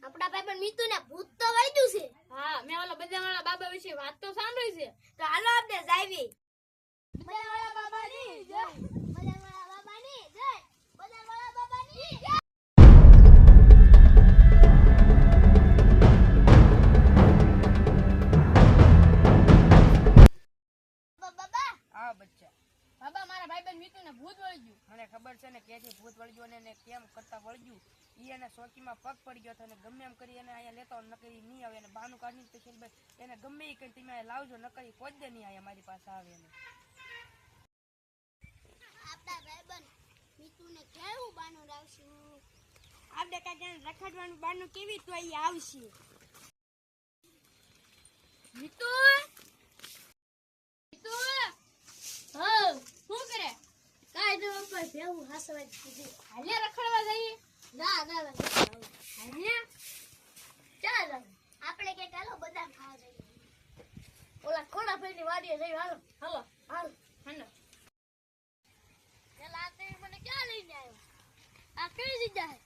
આપડા ભાઈ પણ મીતુ ને ભૂત તો વળ્યું છે. હા મેં ઓલા બદામવાળા બાબા વિશે વાત તો સાંભળી છે. તો હાલો આપણે જાવી. બદામવાળા બાબાની જય. બદામવાળા બાબાની જય. બદામવાળા બાબાની જય. બાબા હા બચ્ચા, બાબા મારા ભાઈબંધ મીતુને ભૂત વળી ગયું. મને ખબર છે ને ક્યાંથી ભૂત વળગ્યું અને કેમ કરતા વળગ્યું. ઈ એને ચોકીમાં પગ પડી ગયો હતો અને ગમે એમ કરી એને અહીંયા લેતો નકરી નહીં આવે અને બહાનું કાઢીને સ્પેશિયલ એને ગમે એ કરી તમે અહીંયા લાવજો નકરી કોઈ જ નહીં અહીંયા મારી પાસે આવે એને. આપડા ભાઈબંધ મીતુને કેવું બાનું લાવશું? આપણે કાંઈ રખડવાનું બાનું કેવી તો અહીં આવશે. મીતુ મીતુ હા શું કરે? કાઈ તો ઉપર ભેવું હાસવાઈ દીધી. હાલે રખડવા જઈએ. ના ના ના હાલે ચાલ આપણે કે ચાલો બદામ ખાવા જઈએ. ઓલા ખોડા ફેરી વાડીએ જઈ. હાલો હાલો હાલ. હાલો પેલા આ તે મને ક્યાં લઈને આવ્યો? આ કઈ જગ્યા હે?